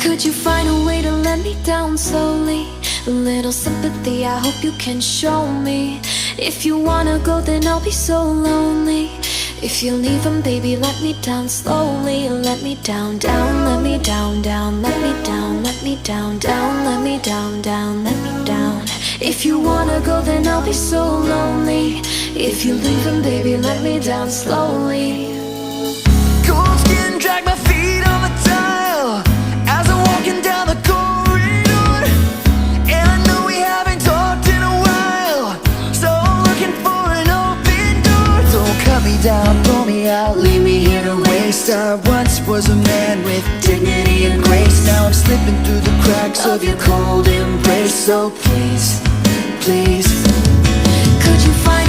Could you find a way to let me down slowly? A little sympathy, I hope you can show me. If you wanna go, then I'll be so lonely. If you're leaving, baby, let me down slowly. Let me down, down, let me down, down, let me down, let me down, down, let me down, down, let me down. If you wanna go, then I'll be so lonely. If you're leaving, baby, let me down slowly. Cold skin, drag my feet on the tile as I'm walking down the corridor. And I know we haven't talked in a while, so I'm looking for an open door. Don't cut me down, pull me out, leave me here to waste. I once was a man with dignity and grace. Now I'm slipping through the cracks of your cold embrace. So please, please, could you find